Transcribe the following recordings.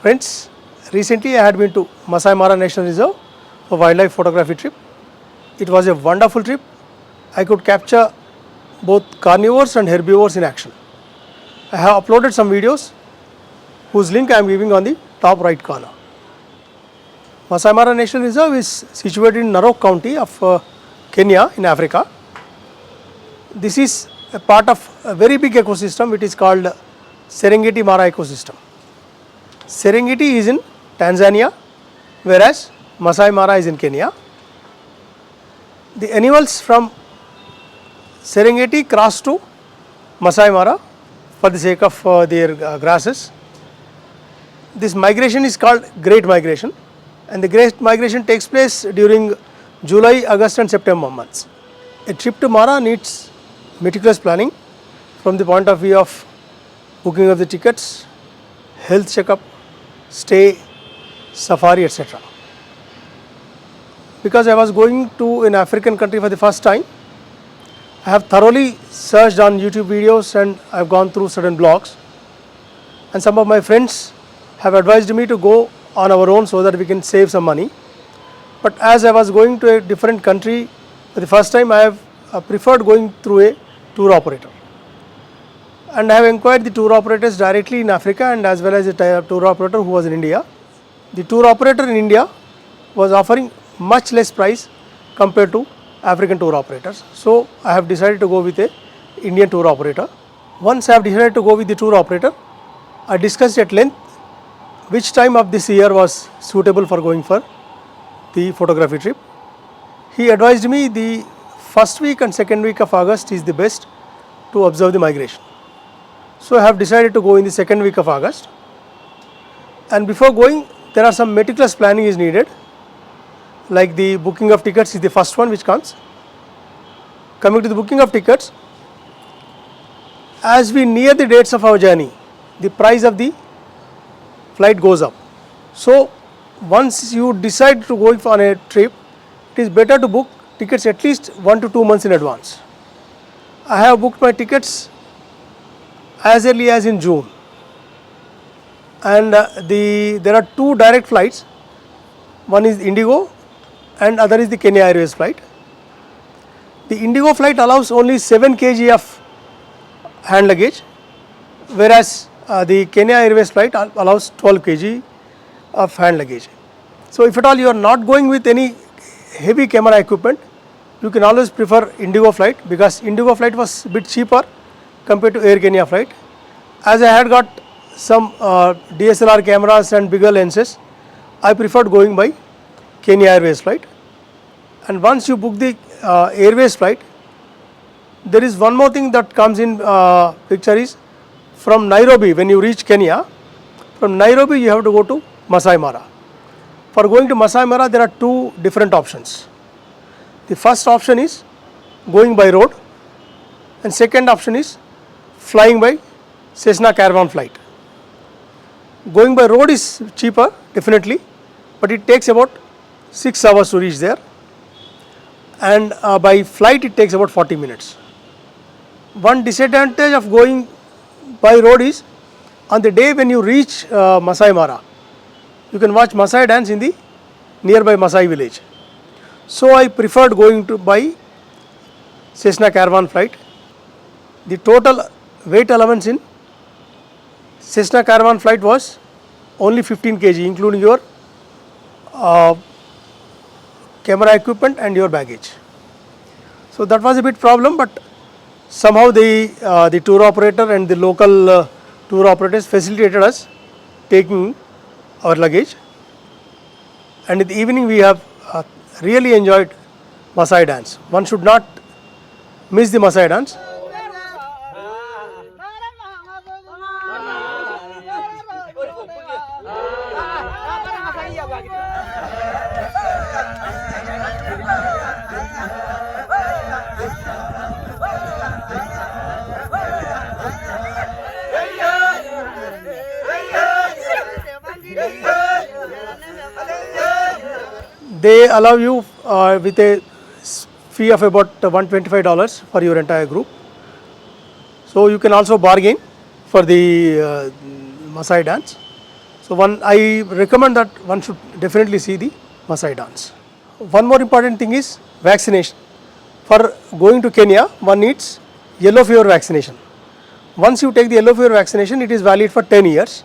Friends, recently I had been to Masaimara National Reserve for wildlife photography trip. It was a wonderful trip. I could capture both carnivores and herbivores in action. I have uploaded some videos whose link I am giving on the top right corner. Masaimara National Reserve is situated in Narok County of Kenya in Africa. This is a part of a very big ecosystem which is called Serengeti Mara ecosystem. Serengeti is in Tanzania, whereas Masaimara is in Kenya. The animals from Serengeti cross to Masaimara for the sake of their grasses. This migration is called Great Migration, and the Great Migration takes place during July, August and September months. A trip to Mara needs meticulous planning from the point of view of booking of the tickets, health checkup, stay, safari, etc. Because I was going to an African country for the first time, I have thoroughly searched on YouTube videos and I have gone through certain blogs, and some of my friends have advised me to go on our own so that we can save some money. But as I was going to a different country for the first time, I have preferred going through a tour operator. And I have inquired the tour operators directly in Africa and as well as a tour operator who was in India. The tour operator in India was offering much less price compared to African tour operators. So I have decided to go with a Indian tour operator. Once I have decided to go with the tour operator, I discussed at length which time of this year was suitable for going for the photography trip. He advised me the first week and second week of August is the best to observe the migration. So I have decided to go in the second week of August, and before going there are some meticulous planning is needed, like the booking of tickets is the first one which comes. Coming to the booking of tickets, as we near the dates of our journey, the price of the flight goes up. So once you decide to go on a trip, it is better to book tickets at least 1 to 2 months in advance. I have booked my tickets as early as in June, and there are two direct flights. One is Indigo and other is the Kenya Airways flight. The Indigo flight allows only 7 kg of hand luggage, whereas the Kenya Airways flight allows 12 kg of hand luggage. So if at all you are not going with any heavy camera equipment, you can always prefer Indigo flight, because Indigo flight was a bit cheaper compared to Air Kenya flight. As I had got some DSLR cameras and bigger lenses, I preferred going by Kenya Airways flight. And once you book the Airways flight, there is one more thing that comes in picture is from Nairobi. When you reach Kenya, from Nairobi you have to go to Masaimara. For going to Masaimara there are two different options. The first option is going by road, and second option is flying by Cessna Caravan flight. Going by road is cheaper definitely, but it takes about 6 hours to reach there, and by flight it takes about 40 minutes. One disadvantage of going by road is on the day when you reach Masaimara, you can watch Maasai dance in the nearby Maasai village. So I preferred going by Cessna Caravan flight. The total weight allowance in Cessna Caravan flight was only 15 kg, including your camera equipment and your baggage. So that was a bit problem, but somehow the tour operator and the local tour operators facilitated us taking our luggage, and in the evening we have really enjoyed Maasai dance. One should not miss the Maasai dance. They allow you with a fee of about $125 for your entire group. So you can also bargain for the Maasai dance. So So I recommend that one should definitely see the Maasai dance. One more important thing is vaccination. For going to Kenya, one needs yellow fever vaccination. Once you take the yellow fever vaccination, it is valid for 10 years.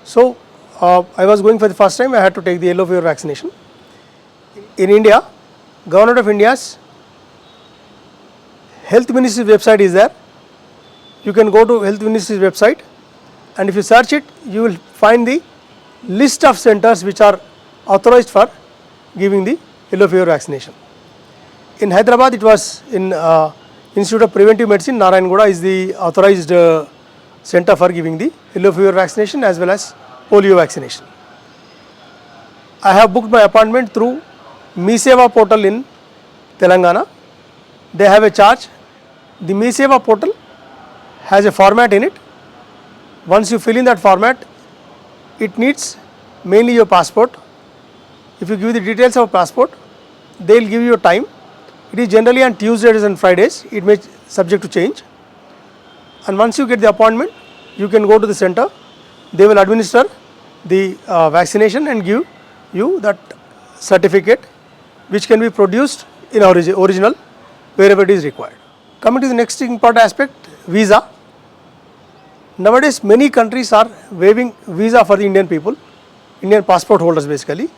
So I was going for the first time, I had to take the yellow fever vaccination. In India, Government of India's Health Ministry's website is there. You can go to Health Ministry's website, and if you search it, you will find the list of centers which are authorized for giving the yellow fever vaccination. In Hyderabad, it was in Institute of Preventive Medicine, Narayanguda is the authorized center for giving the yellow fever vaccination as well as polio vaccination. I have booked my appointment through MeSeva portal in Telangana. They have a charge. The MeSeva portal has a format in it. Once you fill in that format, it needs mainly your passport. If you give the details of passport, they will give you a time. It is generally on Tuesdays and Fridays. It may subject to change. And once you get the appointment, you can go to the center. They will administer the vaccination and give you that certificate, which can be produced in original wherever it is required. Coming to the next important aspect, visa. Nowadays, many countries are waiving visa for the Indian people, Indian passport holders basically.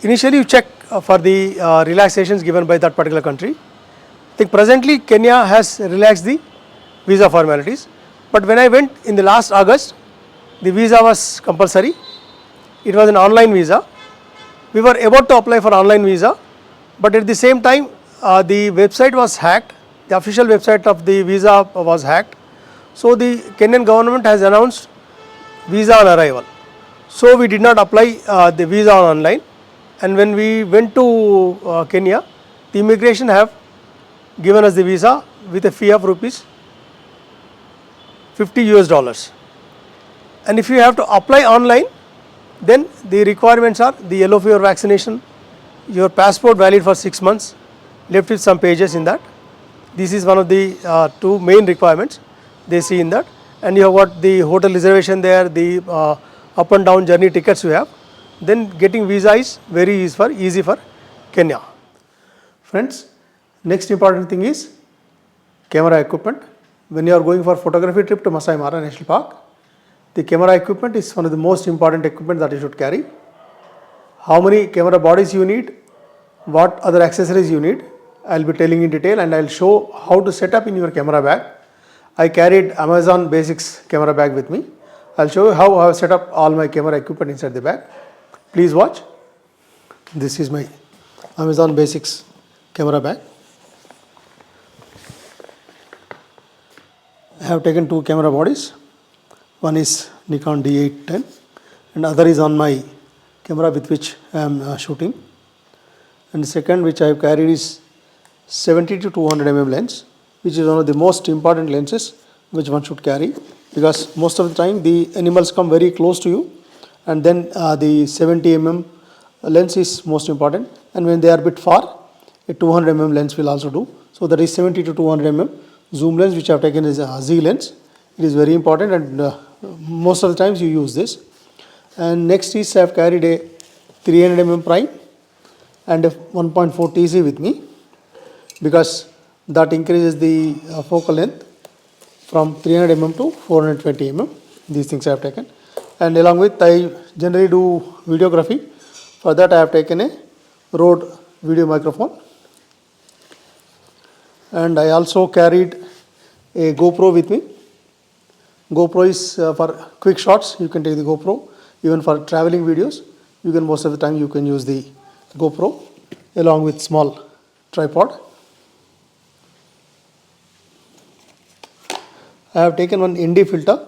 Initially, you check for the relaxations given by that particular country. I think presently Kenya has relaxed the visa formalities, but when I went in the last August, the visa was compulsory. It was an online visa. We were about to apply for online visa, but at the same time, the website was hacked. The official website of the visa was hacked. So the Kenyan government has announced visa on arrival. So we did not apply the visa online. And when we went to Kenya, the immigration have given us the visa with a fee of rupees 50 US dollars. And if you have to apply online, then the requirements are the yellow fever vaccination, your passport valid for 6 months, left with some pages in that. This is one of the two main requirements they see in that. And you have got the hotel reservation there, the up and down journey tickets you have. Then getting visa is very easy for Kenya. Friends, next important thing is camera equipment. When you are going for photography trip to Masaimara National Park, the camera equipment is one of the most important equipment that you should carry. How many camera bodies you need, what other accessories you need, I will be telling in detail, and I will show how to set up in your camera bag. I carried Amazon Basics camera bag with me. I will show you how I have set up all my camera equipment inside the bag. Please watch. This is my Amazon Basics camera bag. I have taken two camera bodies. One is Nikon D810 and other is on my camera with which I am shooting. And the second which I have carried is 70 to 200 mm lens, which is one of the most important lenses which one should carry, because most of the time the animals come very close to you, and then the 70 mm lens is most important, and when they are a bit far, a 200 mm lens will also do. So that is 70 to 200 mm zoom lens which I have taken is a Z lens. It is very important, and most of the times you use this. And next is I have carried a 300 mm prime and a 1.4 TC with me, because that increases the focal length from 300 mm to 420 mm. These things I have taken, and along with I generally do videography. For that I have taken a Rode video microphone, and I also carried a GoPro with me. GoPro is for quick shots. You can take the GoPro. Even for traveling videos, you can, most of the time you can use the GoPro along with small tripod. I have taken one ND filter.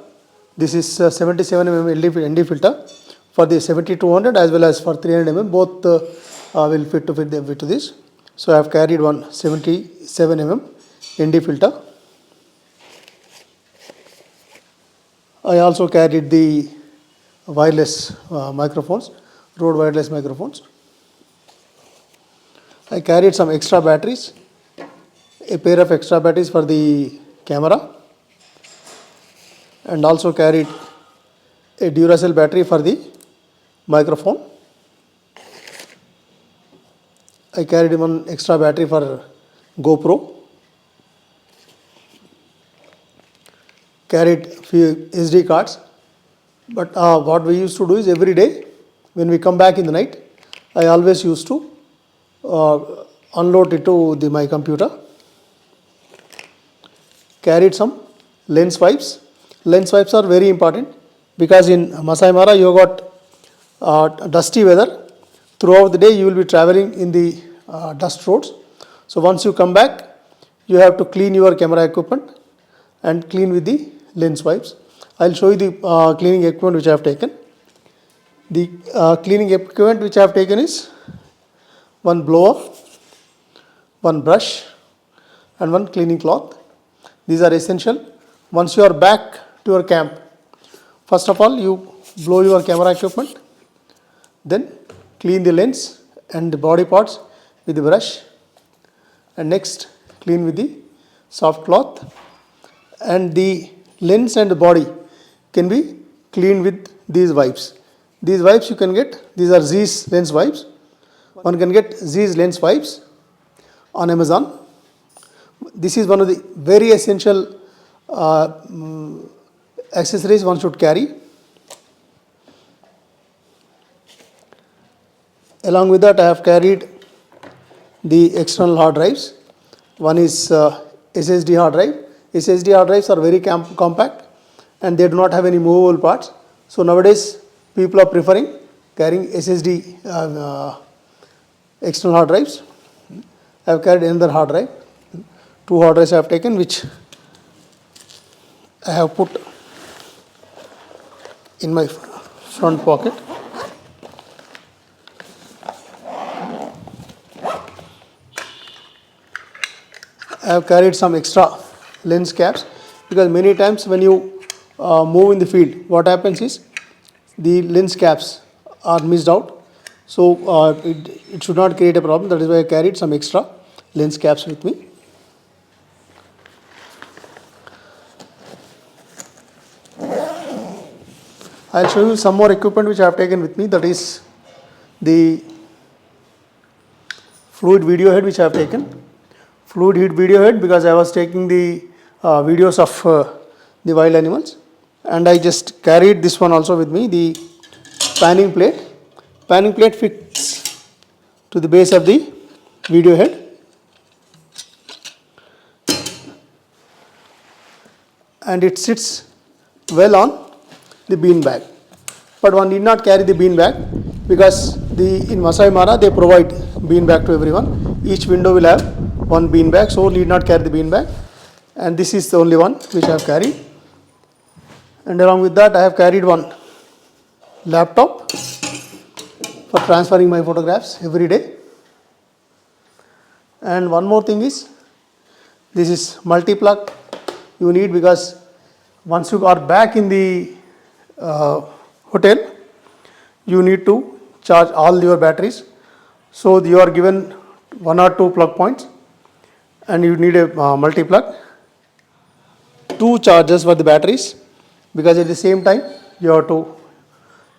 This is 77 mm ND filter for the 70-200 as well as for 300 mm. Both will fit to this. So I have carried one 77 mm ND filter. I also carried the wireless microphones, Rode wireless microphones. I carried some extra batteries, a pair of extra batteries for the camera, and also carried a Duracell battery for the microphone. I carried one extra battery for GoPro. Carried few SD cards. But what we used to do is every day when we come back in the night, I always used to unload it to my computer. Carried some lens wipes. Lens wipes are very important because in Masaimara you got dusty weather. Throughout the day you will be traveling in the dust roads. So once you come back, you have to clean your camera equipment and clean with the lens wipes. I will show you the cleaning equipment which I have taken. The cleaning equipment which I have taken is one blower, one brush and one cleaning cloth. These are essential. Once you are back to your camp, first of all you blow your camera equipment, then clean the lens and the body parts with the brush, and next clean with the soft cloth, and the lens and the body can be cleaned with these wipes. These wipes you can get, these are Z's lens wipes. One can get Z's lens wipes on Amazon. This is one of the very essential accessories one should carry. Along with that I have carried the external hard drives. One is SSD hard drive. SSD hard drives are very compact and they do not have any movable parts. So nowadays people are preferring carrying SSD external hard drives. I have carried another hard drive. Two hard drives I have taken, which I have put in my front pocket. I have carried some extra lens caps because many times when you move in the field, what happens is the lens caps are missed out. So it should not create a problem. That is why I carried some extra lens caps with me. I will show you some more equipment which I have taken with me. That is the fluid video head which I have taken. Fluid heat video head because I was taking the videos of the wild animals, and I just carried this one also with me, the panning plate. Panning plate fits to the base of the video head, and it sits well on the bean bag. But one need not carry the bean bag because in Masaimara they provide bean bag to everyone. Each window will have one bean bag, so need not carry the bean bag. And this is the only one which I have carried. And along with that I have carried one laptop for transferring my photographs every day. And one more thing is, this is multi-plug you need because once you are back in the hotel, you need to charge all your batteries. So you are given 1 or 2 plug points and you need a multi-plug, 2 chargers for the batteries because at the same time you have to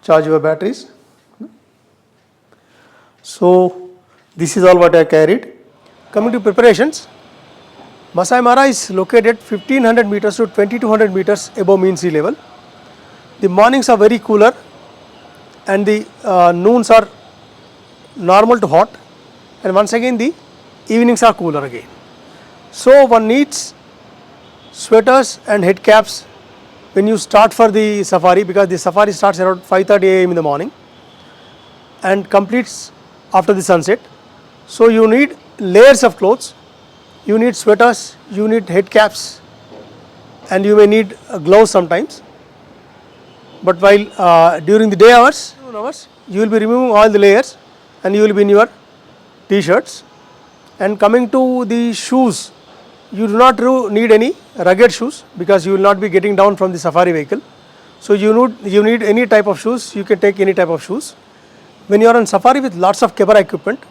charge your batteries. So this is all what I carried. Coming to preparations, Masaimara is located 1500 meters to 2200 meters above mean sea level. The mornings are very cooler and the noons are normal to hot, and once again the evenings are cooler again. So one needs sweaters and head caps when you start for the safari, because the safari starts around 5:30 AM in the morning and completes after the sunset. So you need layers of clothes, you need sweaters, you need head caps, and you may need gloves sometimes. But while during the day hours, you will be removing all the layers and you will be in your t-shirts. And coming to the shoes, you do not need any rugged shoes because you will not be getting down from the safari vehicle. So you need any type of shoes, you can take any type of shoes. When you are on safari with lots of camera equipment,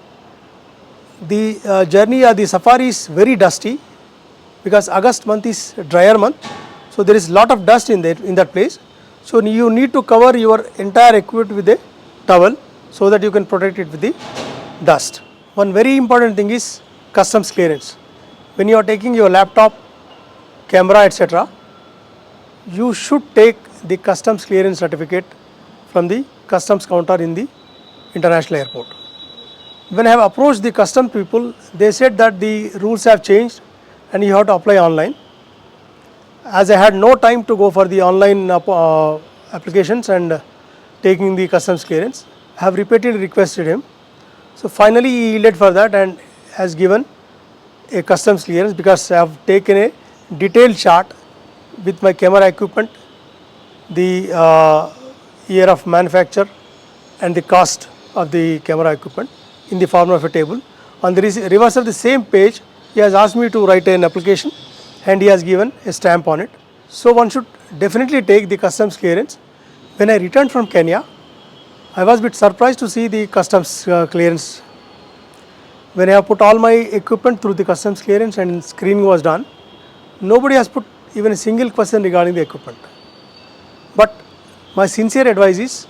the journey or the safari is very dusty because August month is a drier month. So there is lot of dust in that place. So you need to cover your entire equipment with a towel so that you can protect it with the dust. One very important thing is customs clearance. When you are taking your laptop, camera, etc., you should take the customs clearance certificate from the customs counter in the international airport. When I have approached the customs people, they said that the rules have changed and you have to apply online. As I had no time to go for the online applications and taking the customs clearance, I have repeatedly requested him. So finally he yielded for that and has given a customs clearance because I have taken a detailed chart with my camera equipment, the year of manufacture and the cost of the camera equipment in the form of a table. On the reverse of the same page, he has asked me to write an application and he has given a stamp on it. So one should definitely take the customs clearance. When I returned from Kenya, I was a bit surprised to see the customs clearance. When I have put all my equipment through the customs clearance and screening was done, nobody has put even a single question regarding the equipment. But my sincere advice is,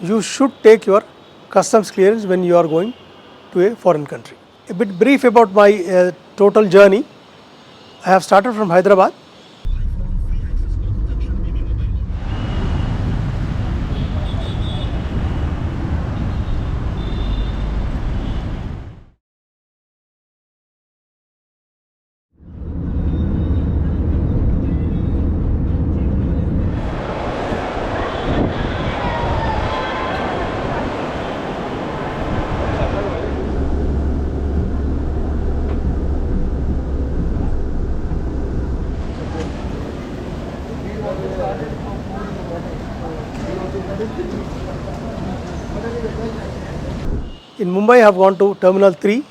you should take your customs clearance when you are going to a foreign country. A bit brief about my total journey. I have started from Hyderabad. In Mumbai, I have gone to Terminal 3,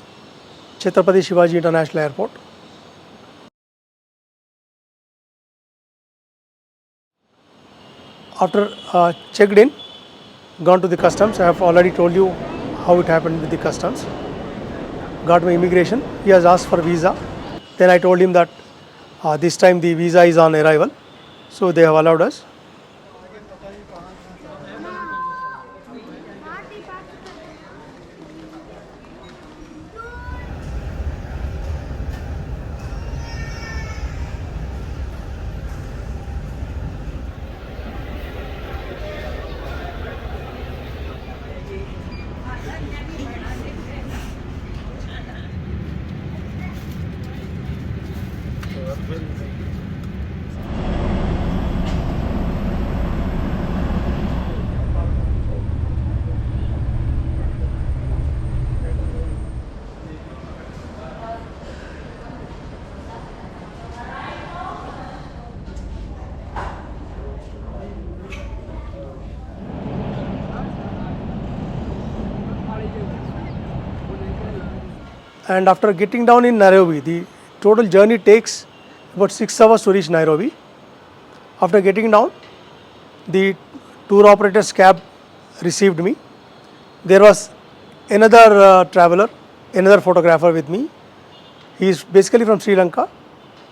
Chhatrapati Shivaji International Airport. After checked in, gone to the customs. I have already told you how it happened with the customs. Got my immigration. He has asked for visa. Then I told him that this time the visa is on arrival. So they have allowed us. And after getting down in Nairobi, the total journey takes about 6 hours to reach Nairobi. After getting down, the tour operator's cab received me. There was another traveler, another photographer with me. He is basically from Sri Lanka,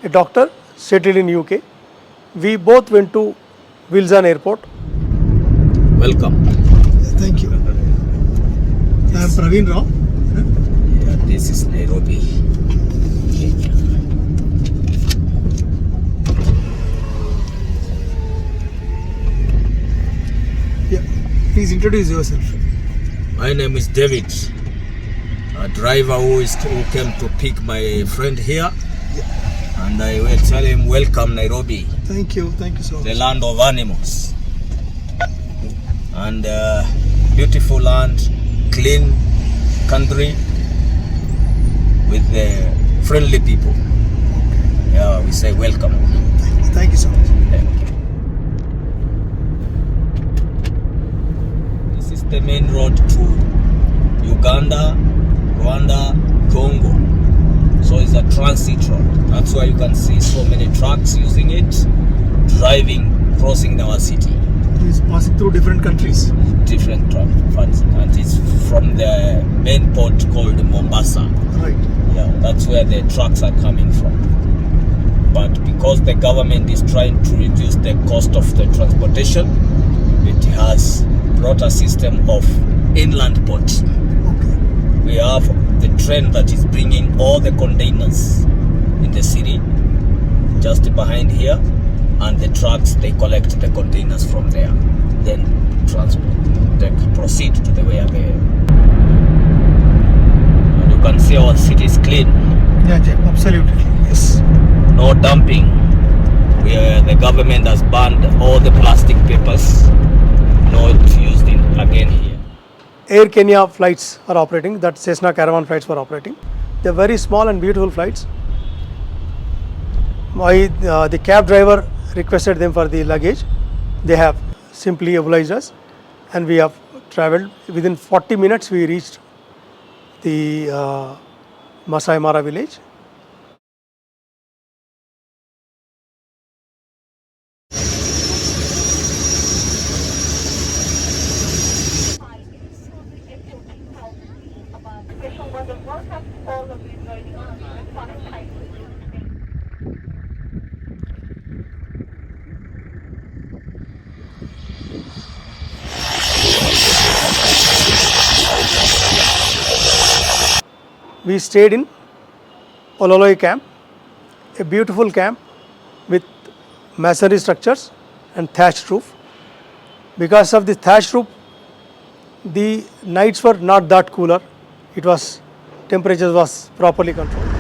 a doctor settled in UK. We both went to Wilson Airport. Welcome. Thank you. I am Praveen Rao. This is Nairobi, Kenya. Yeah, please introduce yourself. My name is David, a driver who came to pick my friend here. Yeah. And I will tell him, welcome Nairobi. Thank you so much. The land of animals. And beautiful land, clean country, with the friendly people. Yeah, we say welcome. Thank you so much. This is the main road to Uganda, Rwanda, Congo. So it's a transit road. That's why you can see so many trucks using it, driving, crossing our city. It is passing through different countries. Different trucks, and it's from the main port called Mombasa. Right. Yeah, that's where the trucks are coming from. but because the government is trying to reduce the cost of the transportation, it has brought a system of inland ports. We have the train that is bringing all the containers in the city just behind here, and the trucks, they collect the containers from there, then proceed to the way they. And you can see our city is clean. Yeah, absolutely. Yes. No dumping. The government has banned all the plastic papers, not used again here. Air Kenya flights are operating, that Cessna Caravan flights were operating. They are very small and beautiful flights. The cab driver requested them for the luggage. They have simply obliged us, and we have traveled. Within 40 minutes we reached the Masaimara village. We stayed in Ololoi camp, a beautiful camp with masonry structures and thatched roof. Because of the thatched roof, the nights were not that cooler. It was, temperature was properly controlled.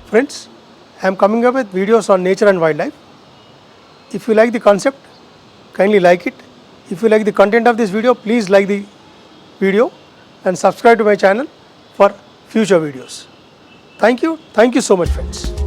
Friends, I am coming up with videos on nature and wildlife. If you like the concept, kindly like it. If you like the content of this video, please like the video and subscribe to my channel for future videos. Thank you so much, friends.